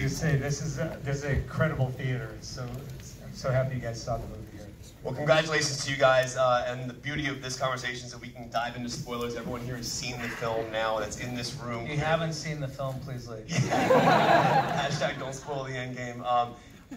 to say, this is an incredible theater. So I'm so happy you guys saw the movie here. Well, congratulations to you guys, and the beauty of this conversation is that we can dive into spoilers. Everyone here has seen the film now that's in this room. If you haven't seen the film, please leave. Hashtag don't spoil the Endgame.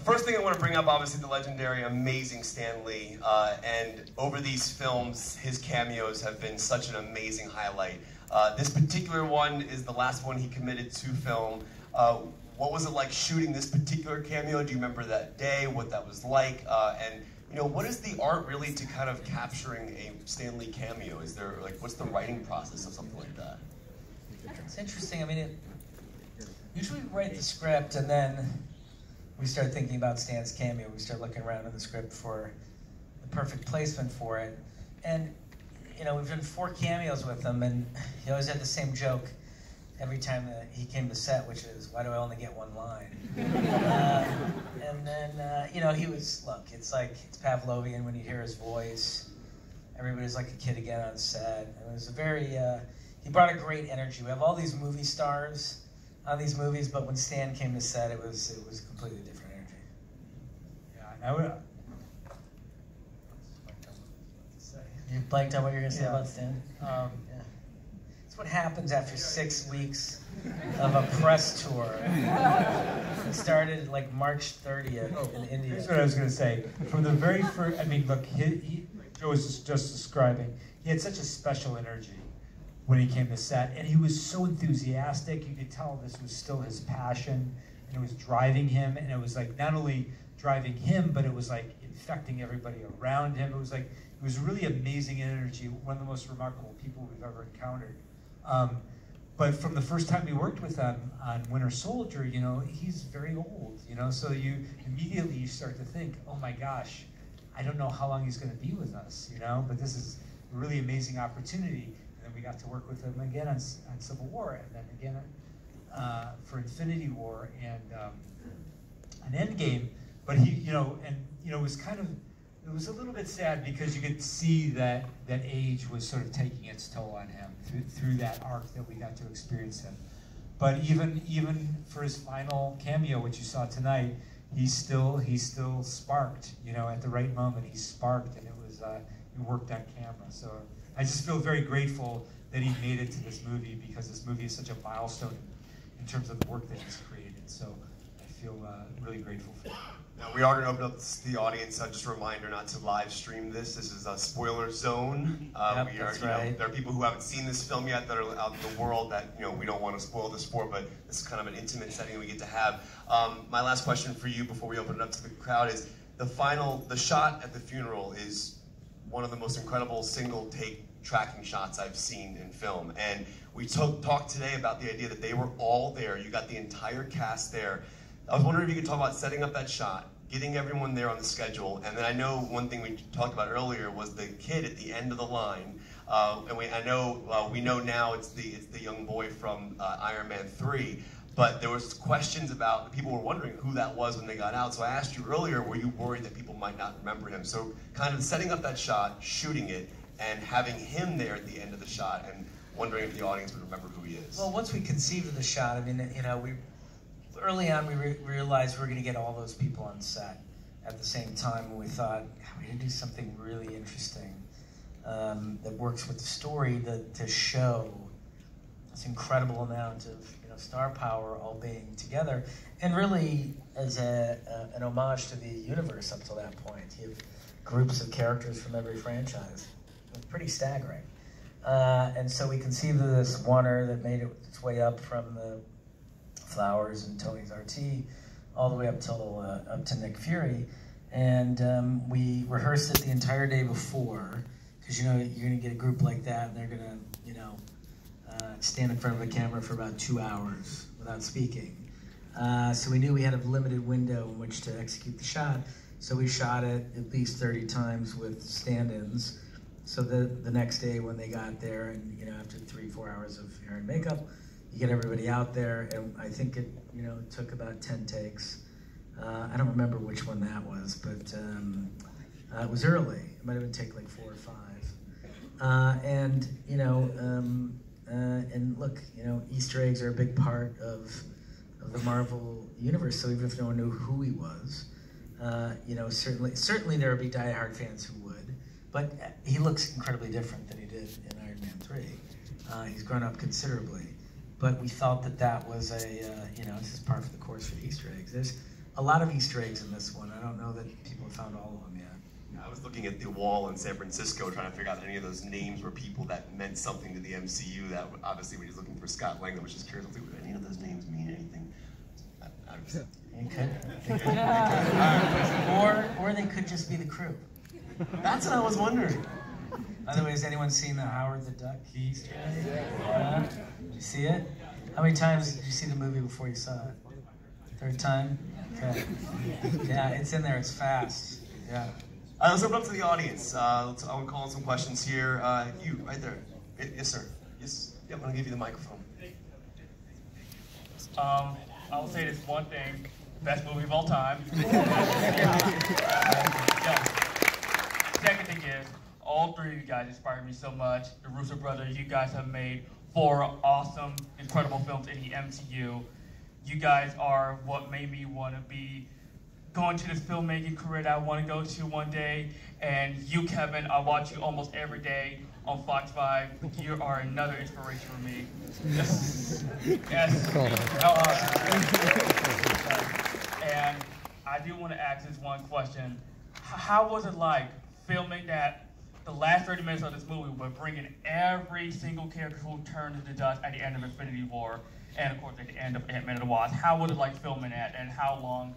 First thing I want to bring up, obviously, the legendary, amazing Stan Lee. And over these films, his cameos have been such an amazing highlight. This particular one is the last one he committed to film. What was it like shooting this particular cameo? Do you remember that day, what that was like? And you know, what is the art really to kind of capturing a Stan Lee cameo? Is there, like, what's the writing process of something like that? It's interesting. I mean, usually we write the script and then we start thinking about Stan's cameo. We start looking around in the script for the perfect placement for it. And, you know, we've done 4 cameos with him, and he always had the same joke every time that he came to set, which is, why do I only get one line? And then, you know, he was, look, it's like, it's Pavlovian when you hear his voice. Everybody's like a kid again on set. It was a very, he brought a great energy. We have all these movie stars on these movies, but when Stan came to set, it was a completely different energy. Yeah, I would. You blanked on what you're going to say Yeah. about Stan? Yeah. It's what happens after 6 weeks of a press tour. It started like March 30th in India. Here's what I was going to say. From the very first, I mean, look, Joe was just describing, he had such a special energy when he came to set, and he was so enthusiastic. You could tell this was still his passion, and it was driving him, and it was like not only driving him, but it was like infecting everybody around him. It was like, it was really amazing energy, one of the most remarkable people we've ever encountered. But from the first time we worked with him on Winter Soldier, you know, he's very old, you know, so you immediately start to think, oh my gosh, I don't know how long he's going to be with us, you know, but this is a really amazing opportunity. And then we got to work with him again on Civil War, and then again for Infinity War and an Endgame. But he, you know, and you know, it was kind of, it was a little bit sad because you could see that age was sort of taking its toll on him through that arc that we got to experience him. But even for his final cameo, which you saw tonight, he still sparked. You know, at the right moment, he sparked, and it was he worked on camera. So I just feel very grateful that he made it to this movie, because this movie is such a milestone in terms of the work that he's created. So I feel really grateful for it. Now, we are going to open up to the audience. Just a reminder not to live stream this. This is a spoiler zone. Yep, we are, that's you know, right. there are people who haven't seen this film yet that are out in the world that, you know, we don't want to spoil this for, but this is kind of an intimate setting we get to have. My last question for you before we open it up to the crowd is, the shot at the funeral is one of the most incredible single take tracking shots I've seen in film. And we talked today about the idea that they were all there. You got the entire cast there. I was wondering if you could talk about setting up that shot, getting everyone there on the schedule, and then I know one thing we talked about earlier was the kid at the end of the line. And we know now it's the young boy from Iron Man 3, but there was questions about, people were wondering who that was when they got out. So I asked you earlier, were you worried that people might not remember him? So kind of setting up that shot, shooting it, and having him there at the end of the shot, and wondering if the audience would remember who he is. Well, once we conceived of the shot, I mean, you know, early on, we realized we were going to get all those people on set at the same time, and we thought, we need to do something really interesting that works with the story to show this incredible amount of, you know, star power all being together, and really as an homage to the universe up till that point. You have groups of characters from every franchise. It was pretty staggering. And so we conceived of this oneer that made its way up from the Flowers and Tony's RT, all the way up to Nick Fury, and we rehearsed it the entire day before, because you know you're gonna get a group like that, and they're gonna, you know, stand in front of a camera for about 2 hours without speaking. So we knew we had a limited window in which to execute the shot, so we shot it at least 30 times with stand-ins. So the next day when they got there, and you know, after 3-4 hours of hair and makeup, you get everybody out there, and I think it, you know, took about 10 takes. I don't remember which one that was, but it was early. It might have been take like 4 or 5. And you know, and look, you know, Easter eggs are a big part of of the Marvel universe. So even if no one knew who he was, you know, certainly there would be diehard fans who would. But he looks incredibly different than he did in Iron Man 3. He's grown up considerably. But we felt that that was a, you know, this is par for the course for the Easter eggs. There's a lot of Easter eggs in this one. I don't know that people have found all of them yet. I was looking at the wall in San Francisco trying to figure out any of those names were people that meant something to the MCU. That obviously when he's looking for Scott Lang, I was just curious, would any of those names mean anything? Or they could just be the crew. That's what I was wondering. By the way, has anyone seen the Howard the Duck Easter egg? Did you see it? How many times did you see the movie before you saw it? Third time? Okay. Yeah, it's in there. It's fast. Yeah. Let's open up to the audience. I want to call in some questions here. You, right there. Yes, sir. Yes. Yep, I'm going to give you the microphone. I will say this one thing. Best movie of all time. Second thing is, all three of you guys inspired me so much. The Russo brothers, you guys have made 4 awesome, incredible films in the MCU. You guys are what made me want to be going to this filmmaking career that I want to go to one day. And you, Kevin, I watch you almost every day on Fox 5. You are another inspiration for me. Yes. How awesome. And I do want to ask this one question. How was it like filming that the last 30 minutes of this movie, but bringing every single character who turned into dust at the end of Infinity War, and of course at the end of Ant-Man and the Wasp? How was it like filming that, and how long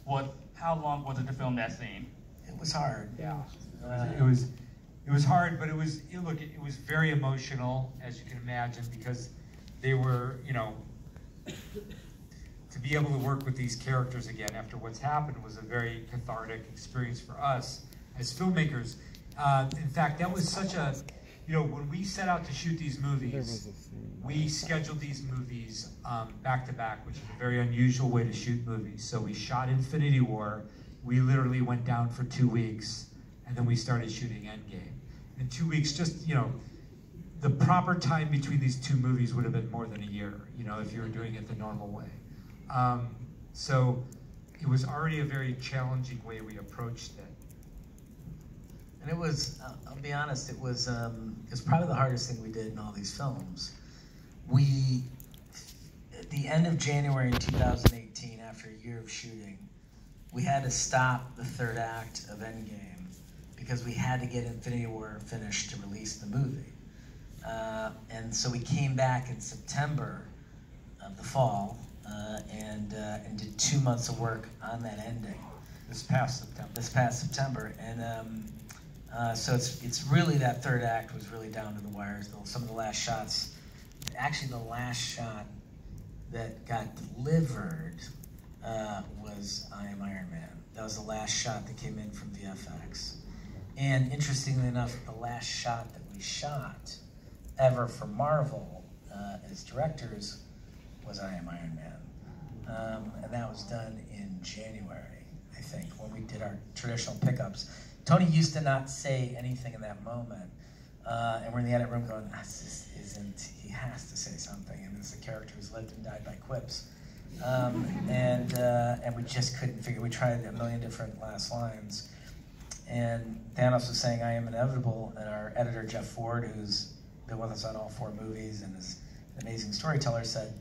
was it to film that scene? It was hard. Yeah. It was hard, but it was very emotional, as you can imagine, because they were, you know, to be able to work with these characters again after what's happened was a very cathartic experience for us as filmmakers. In fact, that was such a, you know, when we set out to shoot these movies, we scheduled these movies back to back, which is a very unusual way to shoot movies. So we shot Infinity War. We literally went down for 2 weeks, and then we started shooting Endgame. In 2 weeks, just, you know, the proper time between these 2 movies would have been more than a year, you know, if you were doing it the normal way. So it was already a very challenging way we approached it. And it was, I'll be honest, it was probably the hardest thing we did in all these films. We, at the end of January in 2018, after a year of shooting, we had to stop the 3rd act of Endgame because we had to get Infinity War finished to release the movie. And so we came back in September of the fall and did 2 months of work on that ending. This past September. And so it's really, that 3rd act was really down to the wires. Some of the last shots, actually the last shot that got delivered was I Am Iron Man. That was the last shot that came in from VFX. And interestingly enough, the last shot that we shot ever for Marvel as directors was I Am Iron Man. And that was done in January, I think, when we did our traditional pickups. Tony used to not say anything in that moment. And we're in the edit room going, this isn't, he has to say something. And it's a character who's lived and died by quips. And we just couldn't figure, we tried a million different last lines. And Thanos was saying, I am inevitable. And our editor, Jeff Ford, who's been with us on all 4 movies and is an amazing storyteller, said,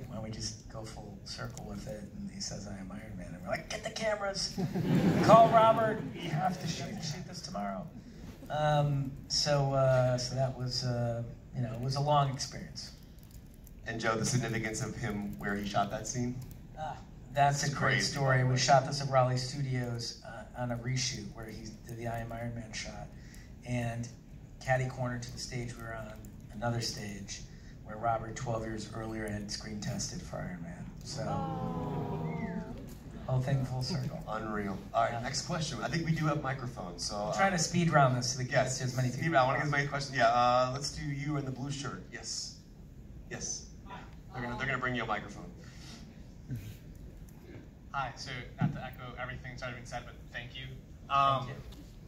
why don't we just go full circle with it? And he says, I am Iron Man. And we're like, get the cameras, call Robert, we have to shoot this tomorrow. So that was, you know, it was a long experience. And Joe, the significance of him where he shot that scene? That's a great story. We shot this at Raleigh Studios on a reshoot where he did the I Am Iron Man shot. And catty corner to the stage we were on, another stage, where Robert, 12 years earlier, had screen tested for Iron Man. So, whole thing full circle. Unreal. All right, next question. I think we do have microphones, so... Try to speed round this so we get as many people. I want to get as many questions. Yeah, let's do you in the blue shirt. Yes. Yes. They're gonna bring you a microphone. Hi, so not to echo everything that's already been said, but thank you. Thank you.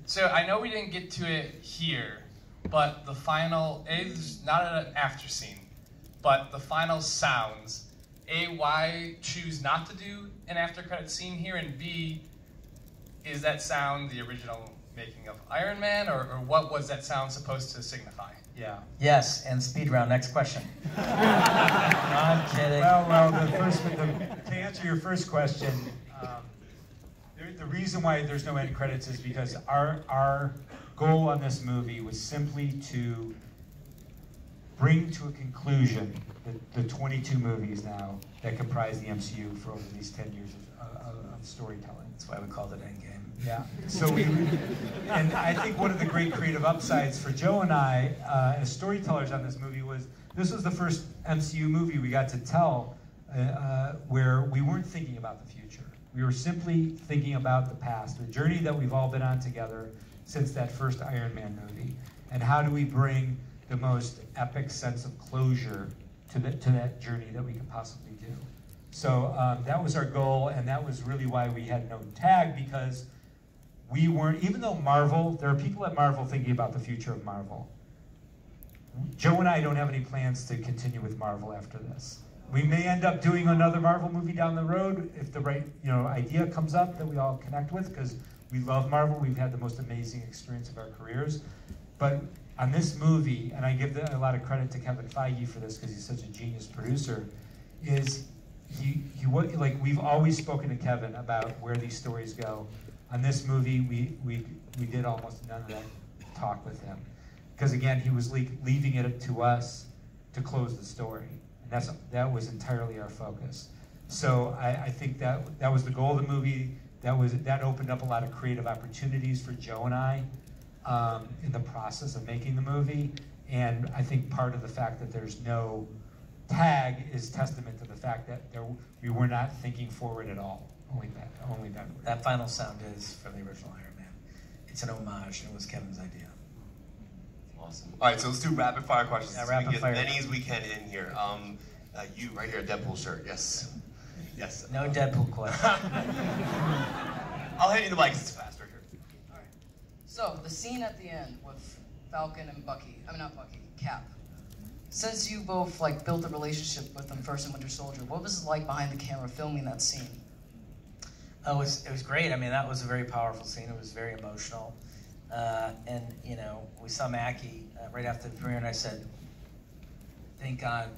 So I know we didn't get to it here, but the final is not an after scene, but the final sounds A, why choose not to do an after credit scene here, and B, is that sound the original making of Iron Man, or what was that sound supposed to signify? Yeah. Yes, and speed round. Next question. No, I'm kidding. Well, to answer your first question, the reason why there's no end credits is because our goal on this movie was simply to bring to a conclusion the 22 movies now that comprise the MCU for over these 10 years of storytelling. That's why we called it Endgame. Yeah. So and I think one of the great creative upsides for Joe and I as storytellers on this movie was this was the first MCU movie we got to tell where we weren't thinking about the future. We were simply thinking about the past, the journey that we've all been on together since that first Iron Man movie, and how do we bring the most epic sense of closure to that journey that we could possibly do. So that was our goal, and that was really why we had no tag, because we weren't, even though Marvel, there are people at Marvel thinking about the future of Marvel. Joe and I don't have any plans to continue with Marvel after this. We may end up doing another Marvel movie down the road if the right idea comes up that we all connect with, because we love Marvel. We've had the most amazing experience of our careers. But on this movie, and I give a lot of credit to Kevin Feige for this because he's such a genius producer, is we've always spoken to Kevin about where these stories go. On this movie, we did almost none of that talk with him, because again, he was leaving it to us to close the story, and that was entirely our focus. So I think that was the goal of the movie. That opened up a lot of creative opportunities for Joe and I in the process of making the movie, and I think part of the fact that there's no tag is testament to the fact that we were not thinking forward at all. Only backward. That final sound is from the original Iron Man. It's an homage, and it was Kevin's idea. Awesome. All right, so let's do rapid fire questions. Yeah, so we rapid get fire. as many as we can in here. You right here, a Deadpool shirt. Yes. Yes. No Deadpool question. I'll hand you the mic. It's faster here. All right. So the scene at the end with Falcon and Cap. Since you both built a relationship with them first in Winter Soldier, what was it like behind the camera filming that scene? It was great. I mean, that was a very powerful scene. It was very emotional. And, we saw Mackie right after the premiere, and I said, thank God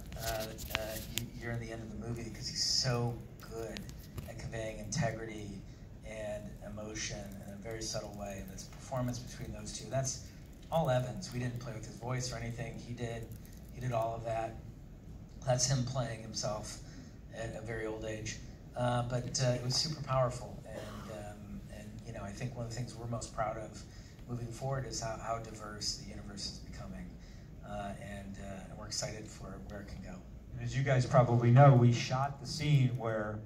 you're in the end of the movie, because he's so good at conveying integrity and emotion in a very subtle way. And this performance between those two, that's all Evans. We didn't play with his voice or anything. He did all of that. That's him playing himself at a very old age. But it was super powerful, and I think one of the things we're most proud of moving forward is how diverse the universe is becoming, and we're excited for where it can go. And as you guys probably know, we shot the scene where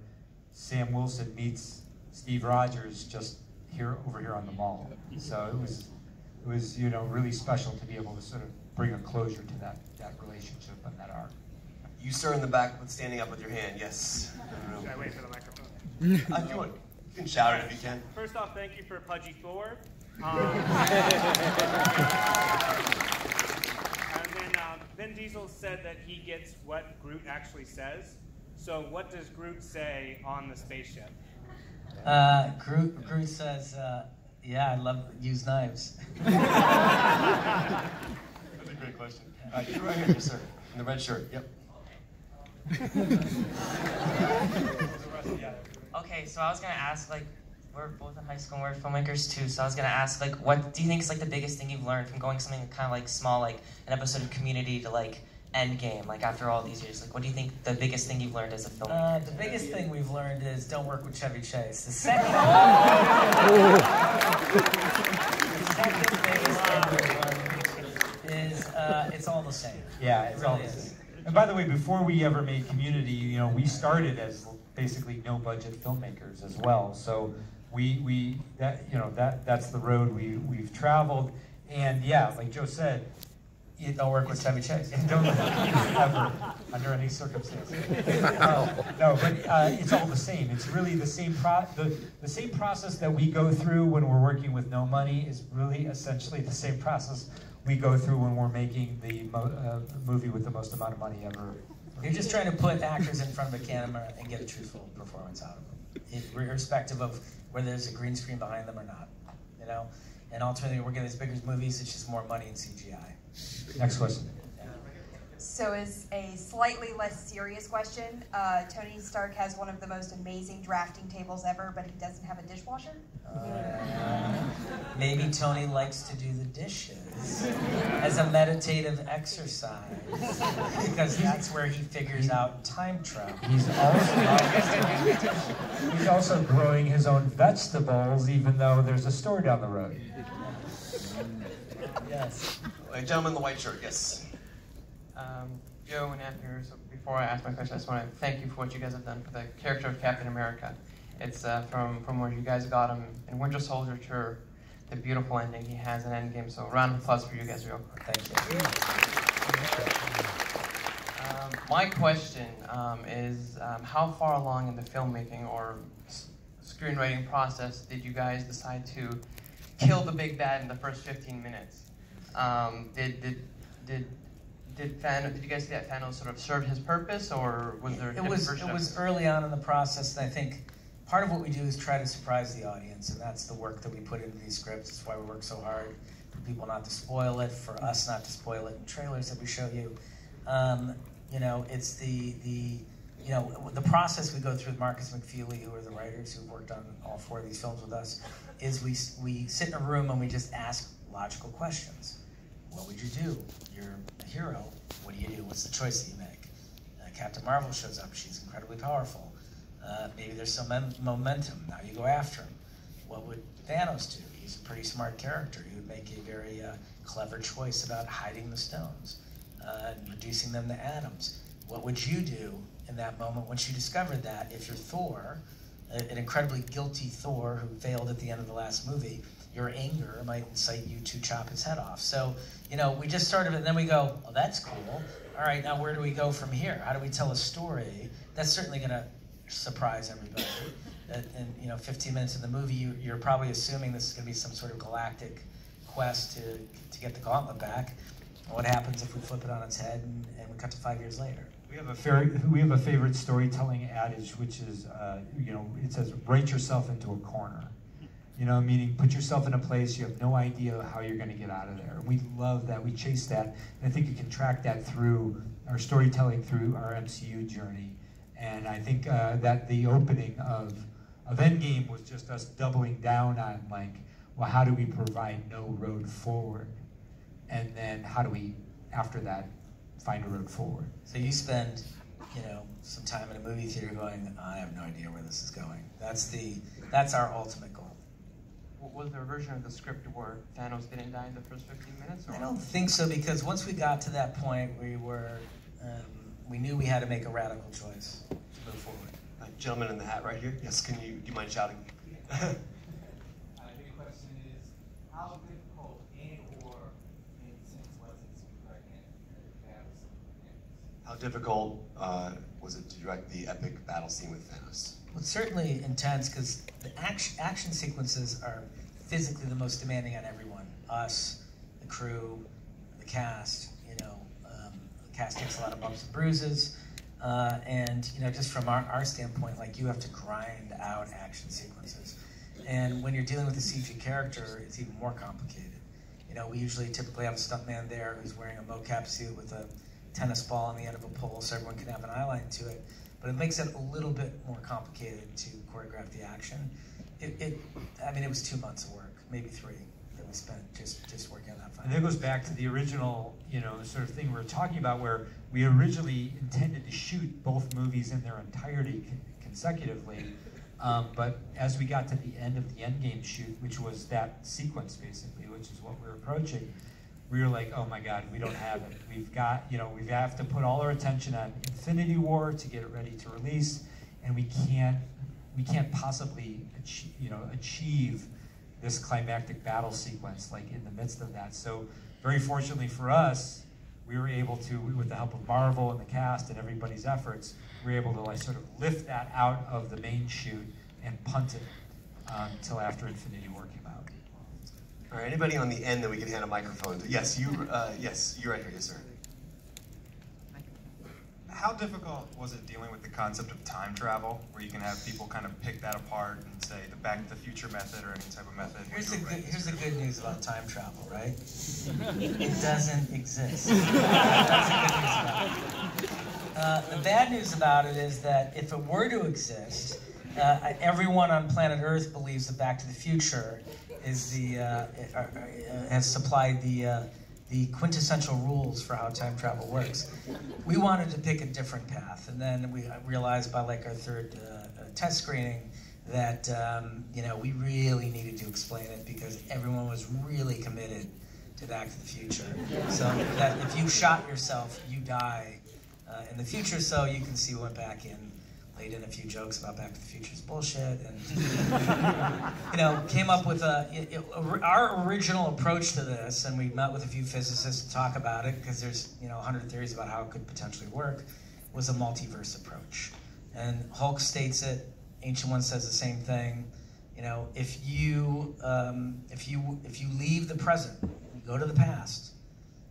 Sam Wilson meets Steve Rogers just over here on the mall. So it was really special to be able to sort of bring a closure to that relationship and that arc. You, sir, in the back, standing up with your hand. Yes. Should I wait for the microphone? If you want, you can shout it if you can. First off, thank you for Pudgy Thor. And then Vin Diesel said that he gets what Groot actually says. So what does Groot say on the spaceship? Groot says, yeah, I love use knives. That's a great question. You right here, sir, in the red shirt. Yep. Okay, so I was gonna ask, we're both in high school and we're filmmakers too, so I was gonna ask, what do you think is the biggest thing you've learned from going something kind of small, an episode of Community to Endgame, after all these years? What do you think the biggest thing you've learned as a filmmaker? The biggest thing we've learned is don't work with Chevy Chase. The second biggest thing we've learned is it's all the same. Yeah, it's all the same. And by the way, before we ever made Community, we started as basically no-budget filmmakers as well. So that's the road we've traveled. And yeah, like Joe said, don't work with Chevy Chase. Don't ever, under any circumstances. No, but it's all the same. It's really the same the same process that we go through when we're working with no money is really essentially the same process we go through when we're making the movie with the most amount of money ever You're just trying to put actors in front of a camera and get a truthful performance out of them, irrespective of whether there's a green screen behind them or not. You know, and ultimately we're getting these bigger movies. It's just more money in CGI. Next question. So is a slightly less serious question. Tony Stark has one of the most amazing drafting tables ever, but he doesn't have a dishwasher? Maybe Tony likes to do the dishes as a meditative exercise, because that's where he figures out time travel. He's also growing his own vegetables, even though there's a store down the road. Yes. Gentleman in the white shirt, yes. Joe and Anthony, so before I ask my question, I just want to thank you for what you guys have done for the character of Captain America. It's from where you guys got him in Winter Soldier to the beautiful ending he has in Endgame. So round of applause for you guys real quick. Thank you. My question is how far along in the filmmaking or screenwriting process did you guys decide to kill the big bad in the first 15 minutes? Did you guys see that Thanos sort of served his purpose, or was there a different version? It was early on in the process, and I think part of what we do is try to surprise the audience, and that's the work that we put into these scripts. That's why we work so hard for people not to spoil it, for us not to spoil it in trailers that we show you. You know, it's the process we go through with Marcus McFeely, who are the writers who've worked on all 4 of these films with us, is we sit in a room and we just ask logical questions. What would you do? You're a hero. What do you do? What's the choice that you make? Captain Marvel shows up. She's incredibly powerful. Maybe there's some momentum. Now you go after him. What would Thanos do? He's a pretty smart character. He would make a very clever choice about hiding the stones and reducing them to atoms. What would you do in that moment once you discovered that? If you're Thor, an incredibly guilty Thor who failed at the end of the last movie, your anger might incite you to chop his head off. So, you know, we just started, and then we go, oh, that's cool. All right, now where do we go from here? How do we tell a story? That's certainly going to surprise everybody. And, you know, 15 minutes in the movie, you're probably assuming this is going to be some sort of galactic quest to get the gauntlet back. What happens if we flip it on its head and we cut to 5 years later? We have a favorite storytelling adage, which is, you know, it says, write yourself into a corner. You know, meaning put yourself in a place you have no idea how you're going to get out of there. And we love that. We chase that. And I think you can track that through our storytelling, through our MCU journey. And I think that the opening of Endgame was just us doubling down on, like, well, how do we provide no road forward? And then how do we, after that, find a road forward? So you spend, you know, some time in a movie theater going, I have no idea where this is going. That's our ultimate goal. Was there a version of the script where Thanos didn't die in the first 15 minutes? Or? I don't think so, because once we got to that point, we knew we had to make a radical choice to move forward. Gentleman in the hat right here. Yes, do you mind shouting? The question is, how difficult and/or intense was it to direct Thanos? How difficult was it to direct the epic battle scene with Thanos? Well, it's certainly intense because the action sequences are physically the most demanding on everyone. Us, the crew, the cast. You know, the cast takes a lot of bumps and bruises, and you know, just from our standpoint, like you have to grind out action sequences. And when you're dealing with a CG character, it's even more complicated. You know, we typically have a stuntman there who's wearing a mocap suit with a tennis ball on the end of a pole so everyone can have an eye line to it. But it makes it a little bit more complicated to choreograph the action. I mean, it was 2 months of work, maybe 3, that we spent just working on that fight. And that goes back to the original, you know, sort of thing we were talking about, where we originally intended to shoot both movies in their entirety consecutively. But as we got to the end of the Endgame shoot, which was that sequence basically, which is what we're approaching, we were like, oh my God, we don't have it. We've got, you know, we have to put all our attention on Infinity War to get it ready to release, and we can't possibly achieve this climactic battle sequence like in the midst of that. So very fortunately for us, we were able to, with the help of Marvel and the cast and everybody's efforts, we were able to like sort of lift that out of the main shoot and punt it until after Infinity War came out. All right, anybody on the end that we can hand a microphone to? Yes, you're right here, yes, sir. how difficult was it dealing with the concept of time travel, where you can have people kind of pick that apart and say the Back to the Future method or any type of method? Here's the good news about time travel, right? It doesn't exist. That's the good news about it. The bad news about it is that if it were to exist, everyone on planet Earth believes that Back to the Future is has supplied the quintessential rules for how time travel works. We wanted to pick a different path, and then we realized by like our third test screening that we really needed to explain it because everyone was really committed to Back to the Future. So that if you shot yourself, you die in the future. So you can see we went back in, laid in a few jokes about Back to the Future's bullshit, and came up with our original approach to this. And we met with a few physicists to talk about it because there's 100 theories about how it could potentially work. Was a multiverse approach, and Hulk states it. Ancient One says the same thing. If you leave the present, you go to the past.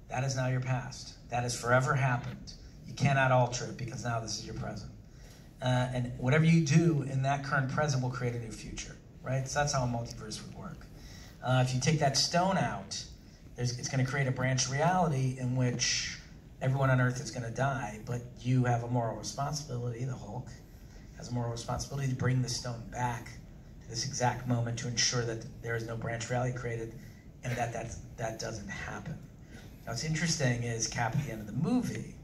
That is now your past. That has forever happened. You cannot alter it because now this is your present. And whatever you do in that current present will create a new future, right? So that's how a multiverse would work. If you take that stone out, it's going to create a branch reality in which everyone on Earth is going to die, but you have a moral responsibility, the Hulk has a moral responsibility to bring the stone back to this exact moment to ensure that there is no branch reality created and that doesn't happen. Now what's interesting is Cap at the end of the movie